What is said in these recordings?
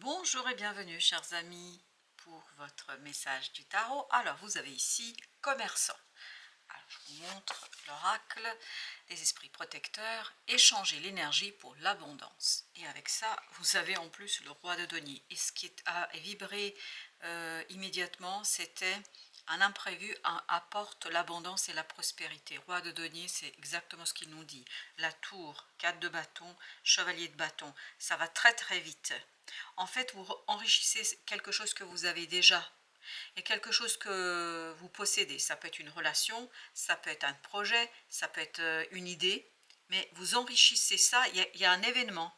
Bonjour et bienvenue chers amis pour votre message du tarot. Alors vous avez ici commerçant. Alors, je vous montre l'oracle des esprits protecteurs, échanger l'énergie pour l'abondance. Et avec ça, vous avez en plus le roi de denier. Et ce qui a vibré immédiatement, c'était un imprévu apporte l'abondance et la prospérité. Roi de denier, c'est exactement ce qu'il nous dit. La tour, 4 de bâton, chevalier de bâton, ça va très très vite. En fait, vous enrichissez quelque chose que vous avez déjà et quelque chose que vous possédez. Ça peut être une relation, ça peut être un projet, ça peut être une idée, mais vous enrichissez ça, il y a un événement,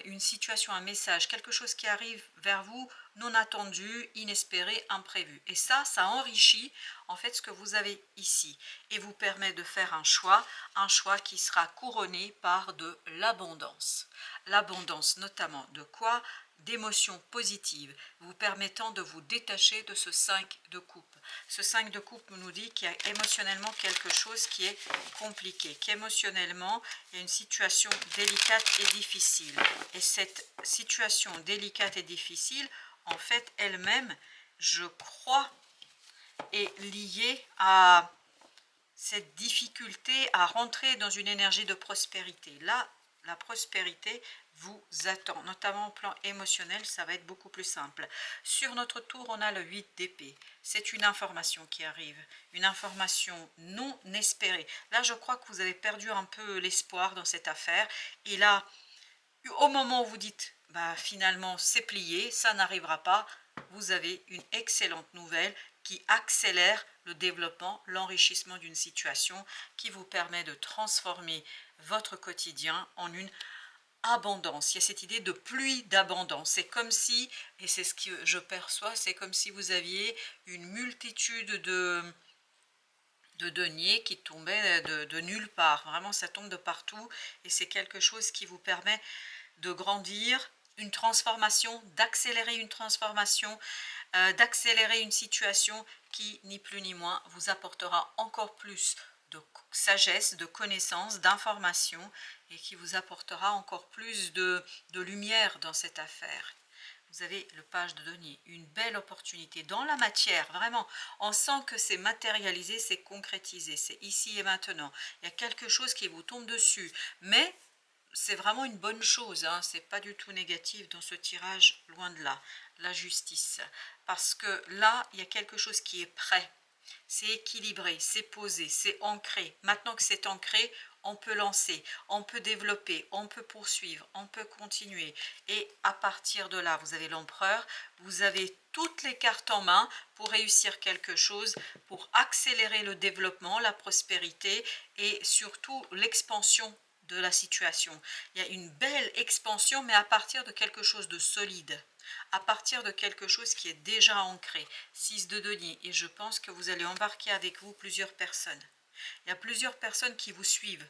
une situation, un message, quelque chose qui arrive vers vous, non attendu, inespéré, imprévu. Et ça enrichit en fait ce que vous avez ici et vous permet de faire un choix qui sera couronné par de l'abondance. L'abondance notamment de quoi? D'émotions positives, vous permettant de vous détacher de ce 5 de coupe. Ce 5 de coupe nous dit qu'il y a émotionnellement quelque chose qui est compliqué, qu'émotionnellement, il y a une situation délicate et difficile. Et cette situation délicate et difficile, en fait, elle-même, je crois, est liée à cette difficulté à rentrer dans une énergie de prospérité. Là, la prospérité vous attend, notamment au plan émotionnel, ça va être beaucoup plus simple. Sur notre tour, on a le 8 d'épée. C'est une information qui arrive, une information non espérée. Là, je crois que vous avez perdu un peu l'espoir dans cette affaire. Et là, au moment où vous dites, bah, finalement, c'est plié, ça n'arrivera pas, vous avez une excellente nouvelle qui accélère le développement, l'enrichissement d'une situation qui vous permet de transformer votre quotidien en une abondance. Il y a cette idée de pluie d'abondance. C'est comme si, et c'est ce que je perçois, c'est comme si vous aviez une multitude de deniers qui tombaient de nulle part. Vraiment, ça tombe de partout et c'est quelque chose qui vous permet de grandir, une transformation, d'accélérer une transformation, d'accélérer une situation qui, ni plus ni moins, vous apportera encore plus de sagesse, de connaissances, d'informations et qui vous apportera encore plus de lumière dans cette affaire. Vous avez le page de denier, une belle opportunité dans la matière, vraiment. On sent que c'est matérialisé, c'est concrétisé, c'est ici et maintenant. Il y a quelque chose qui vous tombe dessus, mais c'est vraiment une bonne chose, hein, c'est pas du tout négatif dans ce tirage, loin de là, la justice. Parce que là, il y a quelque chose qui est prêt, c'est équilibré, c'est posé, c'est ancré. Maintenant que c'est ancré, on peut lancer, on peut développer, on peut poursuivre, on peut continuer. Et à partir de là, vous avez l'empereur, vous avez toutes les cartes en main pour réussir quelque chose, pour accélérer le développement, la prospérité et surtout l'expansion de la situation. Il y a une belle expansion, mais à partir de quelque chose de solide, à partir de quelque chose qui est déjà ancré. 6 de denier, et je pense que vous allez embarquer avec vous plusieurs personnes. Il y a plusieurs personnes qui vous suivent,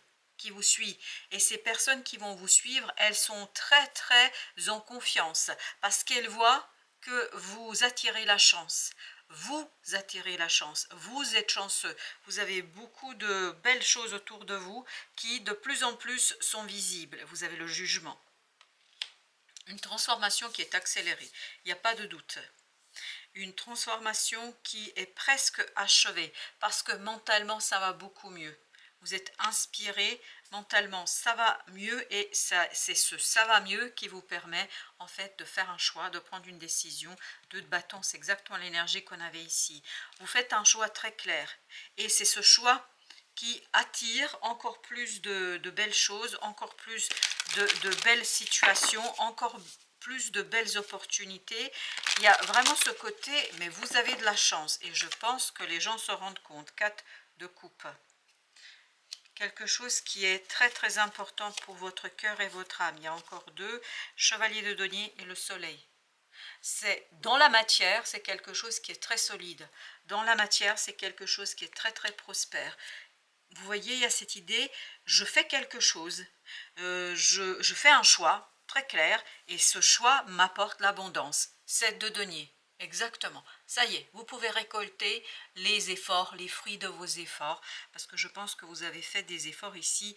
et ces personnes qui vont vous suivre, elles sont très très en confiance, parce qu'elles voient que vous attirez la chance. Vous attirez la chance, vous êtes chanceux, vous avez beaucoup de belles choses autour de vous qui de plus en plus sont visibles. Vous avez le jugement, une transformation qui est accélérée, il n'y a pas de doute. Une transformation qui est presque achevée, parce que mentalement ça va beaucoup mieux. Vous êtes inspiré, mentalement ça va mieux, et c'est ce ça va mieux qui vous permet en fait de faire un choix, de prendre une décision. 2 de bâton, c'est exactement l'énergie qu'on avait ici. Vous faites un choix très clair, et c'est ce choix qui attire encore plus de belles choses, encore plus de belles situations, encore plus de belles opportunités. Il y a vraiment ce côté, mais vous avez de la chance, et je pense que les gens se rendent compte. 4 de coupe. Quelque chose qui est très très important pour votre cœur et votre âme. Il y a encore 2, chevalier de denier et le soleil. C'est dans la matière, c'est quelque chose qui est très solide. Dans la matière, c'est quelque chose qui est très très prospère. Vous voyez, il y a cette idée, je fais quelque chose, je fais un choix très clair, et ce choix m'apporte l'abondance. 7 de denier, exactement. Ça y est, vous pouvez récolter les efforts, les fruits de vos efforts, parce que je pense que vous avez fait des efforts ici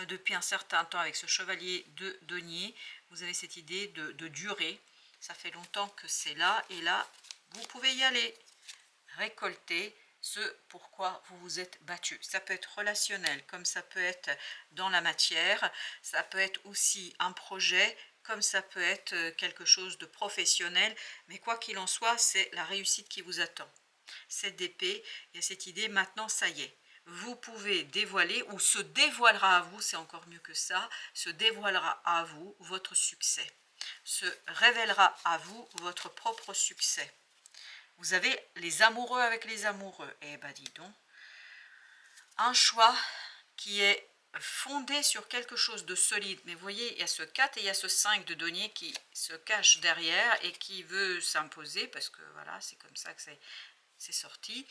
depuis un certain temps avec ce chevalier de denier. Vous avez cette idée de durer, ça fait longtemps que c'est là, et là, vous pouvez y aller. Récolter ce pourquoi vous vous êtes battu. Ça peut être relationnel, comme ça peut être dans la matière, ça peut être aussi un projet, comme ça peut être quelque chose de professionnel, mais quoi qu'il en soit, c'est la réussite qui vous attend. Cette épée, il y a cette idée, maintenant ça y est, vous pouvez dévoiler, ou se dévoilera à vous, c'est encore mieux que ça, se dévoilera à vous votre succès, se révélera à vous votre propre succès. Vous avez les amoureux avec les amoureux. Eh ben dis donc, un choix qui est fondé sur quelque chose de solide. Mais vous voyez, il y a ce 4 et il y a ce 5 de denier qui se cache derrière et qui veut s'imposer, parce que voilà, c'est comme ça que c'est sorti.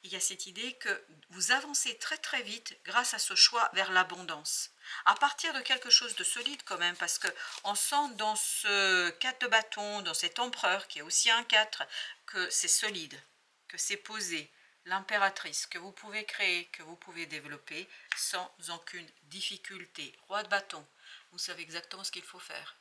Il y a cette idée que vous avancez très très vite grâce à ce choix vers l'abondance. À partir de quelque chose de solide quand même, parce que on sent dans ce 4 de bâton, dans cet empereur qui est aussi un 4, que c'est solide, que c'est posé. L'impératrice que vous pouvez créer, que vous pouvez développer sans aucune difficulté. Roi de bâton, vous savez exactement ce qu'il faut faire.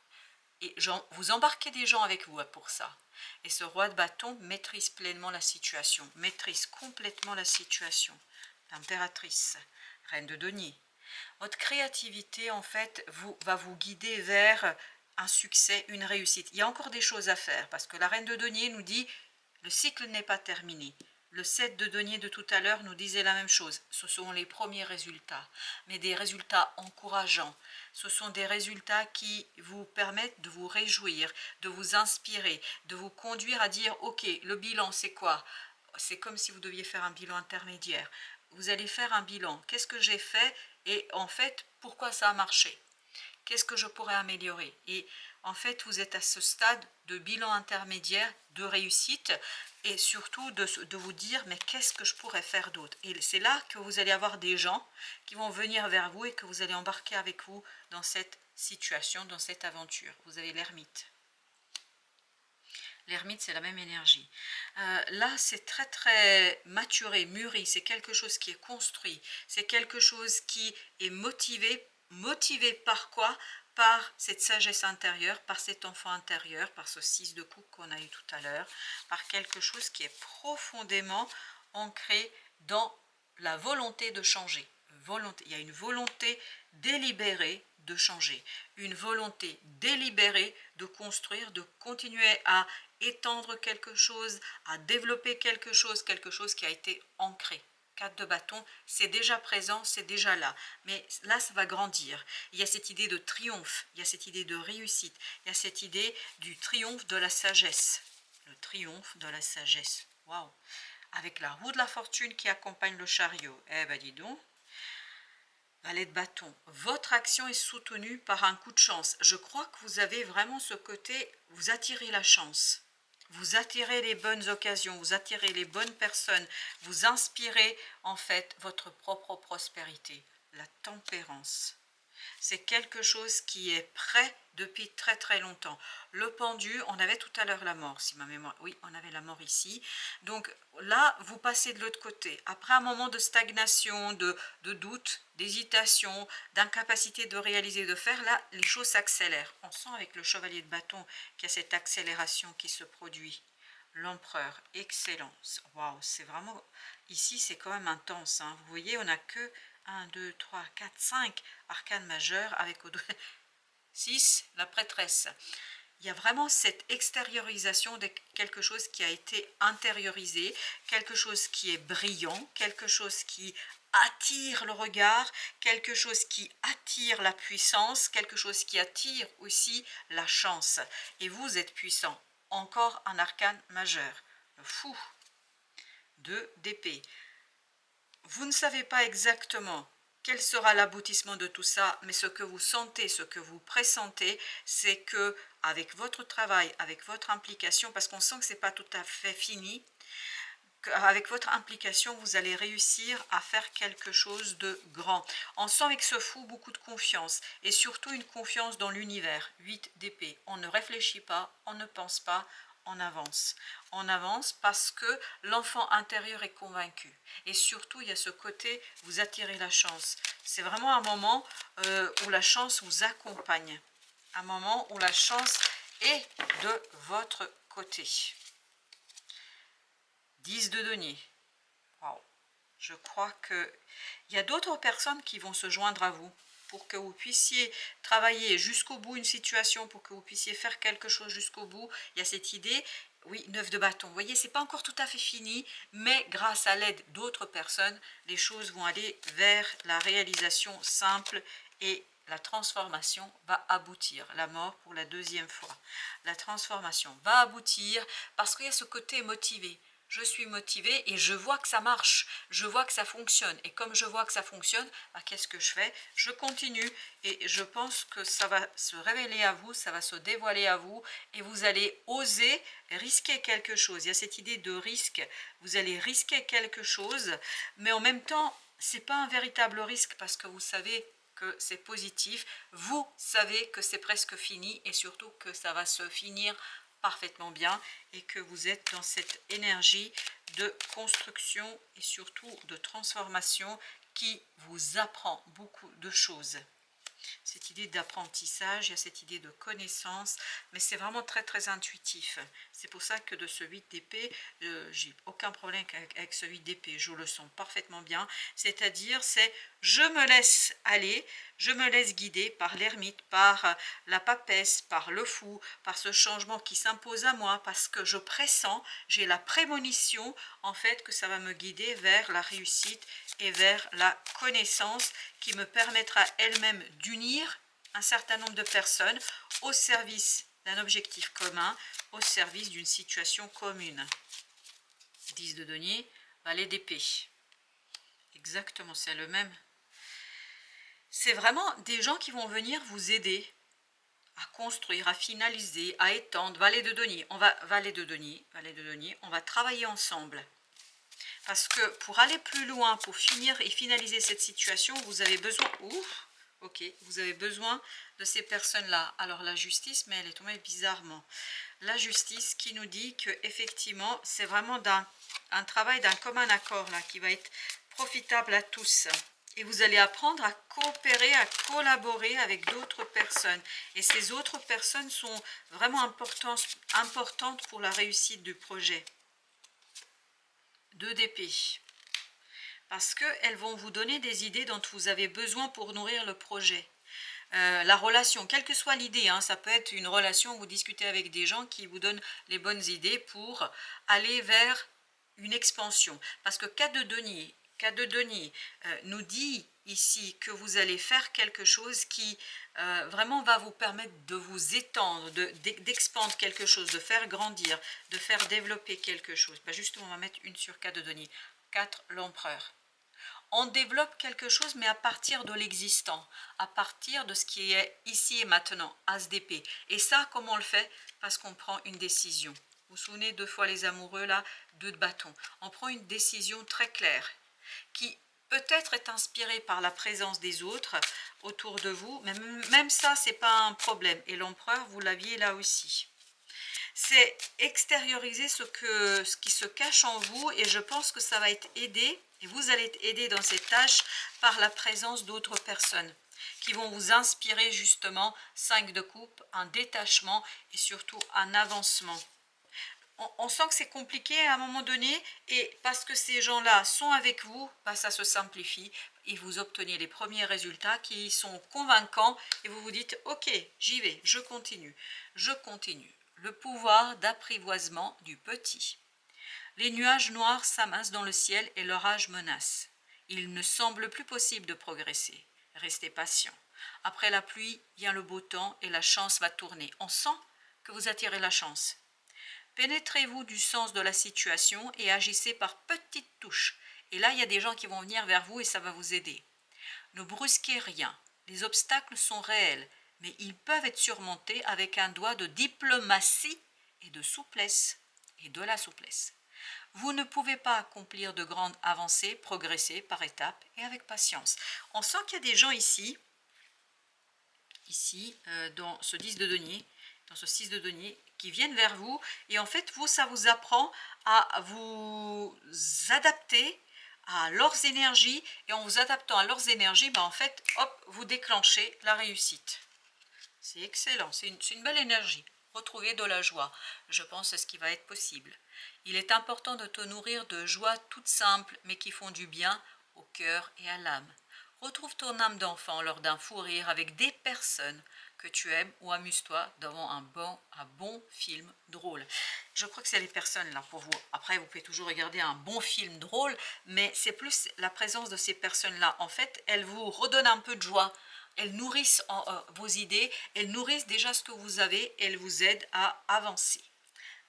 Et vous embarquez des gens avec vous pour ça. Et ce roi de bâton maîtrise pleinement la situation, maîtrise complètement la situation. L'impératrice, reine de denier. Votre créativité, en fait, va vous guider vers un succès, une réussite. Il y a encore des choses à faire, parce que la reine de denier nous dit, le cycle n'est pas terminé. Le 7 de denier de tout à l'heure nous disait la même chose. Ce sont les premiers résultats, mais des résultats encourageants. Ce sont des résultats qui vous permettent de vous réjouir, de vous inspirer, de vous conduire à dire « Ok, le bilan, c'est quoi ?» C'est comme si vous deviez faire un bilan intermédiaire. Vous allez faire un bilan. Qu'est-ce que j'ai fait? Et en fait, pourquoi ça a marché? Qu'est-ce que je pourrais améliorer? Et en fait, vous êtes à ce stade de bilan intermédiaire, de réussite, et surtout de vous dire, mais qu'est-ce que je pourrais faire d'autre? Et c'est là que vous allez avoir des gens qui vont venir vers vous et que vous allez embarquer avec vous dans cette situation, dans cette aventure. Vous avez l'ermite. L'ermite, c'est la même énergie. Là, c'est très très maturé, mûri, c'est quelque chose qui est construit, c'est quelque chose qui est motivé. Motivé par quoi? Par cette sagesse intérieure, par cet enfant intérieur, par ce 6 de coupe qu'on a eu tout à l'heure, par quelque chose qui est profondément ancré dans la volonté de changer. Il y a une volonté délibérée de changer, une volonté délibérée de construire, de continuer à étendre quelque chose, à développer quelque chose qui a été ancré. 4 de bâton, c'est déjà présent, c'est déjà là. Mais là, ça va grandir. Il y a cette idée de triomphe, il y a cette idée de réussite, il y a cette idée du triomphe de la sagesse. Le triomphe de la sagesse. Waouh! Avec la roue de la fortune qui accompagne le chariot. Eh ben dis donc. Valet de bâton. Votre action est soutenue par un coup de chance. Je crois que vous avez vraiment ce côté, vous attirez la chance. Vous attirez les bonnes occasions, vous attirez les bonnes personnes, vous inspirez en fait votre propre prospérité. La tempérance. C'est quelque chose qui est prêt depuis très très longtemps. Le pendu, on avait tout à l'heure la mort, si ma mémoire... Oui, on avait la mort ici. Donc là, vous passez de l'autre côté. Après un moment de stagnation, de doute, d'hésitation, d'incapacité de réaliser, de faire, là, les choses s'accélèrent. On sent avec le chevalier de bâton qu'il y a cette accélération qui se produit. L'empereur, excellence. Waouh, c'est vraiment... Ici, c'est quand même intense. Hein. Vous voyez, on n'a que 1, 2, 3, 4, 5 arcanes majeures avec au 6, la prêtresse. Il y a vraiment cette extériorisation de quelque chose qui a été intériorisé, quelque chose qui est brillant, quelque chose qui attire le regard, quelque chose qui attire la puissance, quelque chose qui attire aussi la chance. Et vous êtes puissant. Encore un arcane majeur. Le fou. 2 d'épée. Vous ne savez pas exactement quel sera l'aboutissement de tout ça, mais ce que vous sentez, ce que vous pressentez, c'est que avec votre travail, avec votre implication, parce qu'on sent que ce n'est pas tout à fait fini, avec votre implication, vous allez réussir à faire quelque chose de grand. On sent avec ce fou beaucoup de confiance, et surtout une confiance dans l'univers. 8 d'épée. On ne réfléchit pas, on ne pense pas, on avance. On avance parce que l'enfant intérieur est convaincu. Et surtout, il y a ce côté, vous attirez la chance. C'est vraiment un moment où la chance vous accompagne. Un moment où la chance Et de votre côté, 10 de denier. Wow. Je crois qu'il y a d'autres personnes qui vont se joindre à vous pour que vous puissiez travailler jusqu'au bout une situation, pour que vous puissiez faire quelque chose jusqu'au bout. Il y a cette idée, oui, 9 de bâton. Vous voyez, c'est pas encore tout à fait fini, mais grâce à l'aide d'autres personnes, les choses vont aller vers la réalisation simple et la transformation va aboutir. La mort pour la deuxième fois. La transformation va aboutir parce qu'il y a ce côté motivé. Je suis motivée et je vois que ça marche, je vois que ça fonctionne. Et comme je vois que ça fonctionne, bah, qu'est-ce que je fais? Je continue et je pense que ça va se révéler à vous, ça va se dévoiler à vous et vous allez oser risquer quelque chose. Il y a cette idée de risque, vous allez risquer quelque chose, mais en même temps, ce n'est pas un véritable risque parce que vous savez que c'est positif, vous savez que c'est presque fini et surtout que ça va se finir parfaitement bien et que vous êtes dans cette énergie de construction et surtout de transformation qui vous apprend beaucoup de choses. Cette idée d'apprentissage, il y a cette idée de connaissance, mais c'est vraiment très très intuitif. C'est pour ça que de ce 8 d'épée, j'ai aucun problème avec ce 8 d'épée, je le sens parfaitement bien. C'est-à-dire, c'est je me laisse aller, je me laisse guider par l'ermite, par la papesse, par le fou, par ce changement qui s'impose à moi, parce que je pressens, j'ai la prémonition en fait que ça va me guider vers la réussite et vers la connaissance qui me permettra elle-même d'unir un certain nombre de personnes au service d'un objectif commun, au service d'une situation commune. 10 de denier, valet d'épée. Exactement, c'est le même. C'est vraiment des gens qui vont venir vous aider à construire, à finaliser, à étendre. Valet de denier, valet de denier, on va travailler ensemble. Parce que pour aller plus loin, pour finir et finaliser cette situation, vous avez besoin... Ok, vous avez besoin de ces personnes-là. Alors la justice, mais elle est tombée bizarrement. La justice qui nous dit que effectivement, c'est vraiment un travail d'un commun accord là, qui va être profitable à tous. Et vous allez apprendre à coopérer, à collaborer avec d'autres personnes. Et ces autres personnes sont vraiment importantes pour la réussite du projet. 2 d'épée. Parce qu'elles vont vous donner des idées dont vous avez besoin pour nourrir le projet. La relation, quelle que soit l'idée, hein, ça peut être une relation où vous discutez avec des gens qui vous donnent les bonnes idées pour aller vers une expansion. Parce que 4 de denier nous dit ici que vous allez faire quelque chose qui vraiment va vous permettre de vous étendre, d'expandre quelque chose, de faire grandir, de faire développer quelque chose. Ben justement, on va mettre une sur 4 de denier. 4, l'empereur. On développe quelque chose, mais à partir de l'existant, à partir de ce qui est ici et maintenant, as d'épée. Et ça, comment on le fait? Parce qu'on prend une décision. Vous vous souvenez, 2 fois les amoureux, là, 2 de bâton. On prend une décision très claire, qui peut-être est inspirée par la présence des autres autour de vous, mais même ça, ce n'est pas un problème. Et l'empereur, vous l'aviez là aussi. C'est extérioriser ce qui se cache en vous et je pense que ça va être aidé et vous allez être aidé dans cette tâche par la présence d'autres personnes qui vont vous inspirer justement 5 de coupe, un détachement et surtout un avancement. On sent que c'est compliqué à un moment donné et parce que ces gens-là sont avec vous, bah ça se simplifie et vous obtenez les premiers résultats qui sont convaincants et vous vous dites ok, j'y vais, je continue. Le pouvoir d'apprivoisement du petit. Les nuages noirs s'amassent dans le ciel et l'orage menace. Il ne semble plus possible de progresser. Restez patient. Après la pluie vient le beau temps et la chance va tourner. On sent que vous attirez la chance. Pénétrez-vous du sens de la situation et agissez par petites touches. Et là, il y a des gens qui vont venir vers vous et ça va vous aider. Ne brusquez rien. Les obstacles sont réels, mais ils peuvent être surmontés avec un doigt de diplomatie et de souplesse. Et de la souplesse. Vous ne pouvez pas accomplir de grandes avancées, progresser par étapes et avec patience. On sent qu'il y a des gens ici dans ce 10 de denier, dans ce 6 de denier, qui viennent vers vous et en fait vous ça vous apprend à vous adapter à leurs énergies et en vous adaptant à leurs énergies, en fait hop vous déclenchez la réussite. C'est excellent, c'est une belle énergie. retrouver de la joie. Je pense que c'est ce qui va être possible. Il est important de te nourrir de joies toutes simples mais qui font du bien au cœur et à l'âme. Retrouve ton âme d'enfant lors d'un fou rire avec des personnes que tu aimes ou amuse-toi devant un bon film drôle. Je crois que c'est les personnes là pour vous. Après, vous pouvez toujours regarder un bon film drôle, mais c'est plus la présence de ces personnes-là. En fait, elles vous redonnent un peu de joie. Elles nourrissent vos idées, elles nourrissent déjà ce que vous avez, elles vous aident à avancer.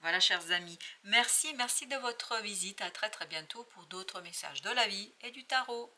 Voilà, chers amis, merci de votre visite. À très bientôt pour d'autres messages de la vie et du tarot.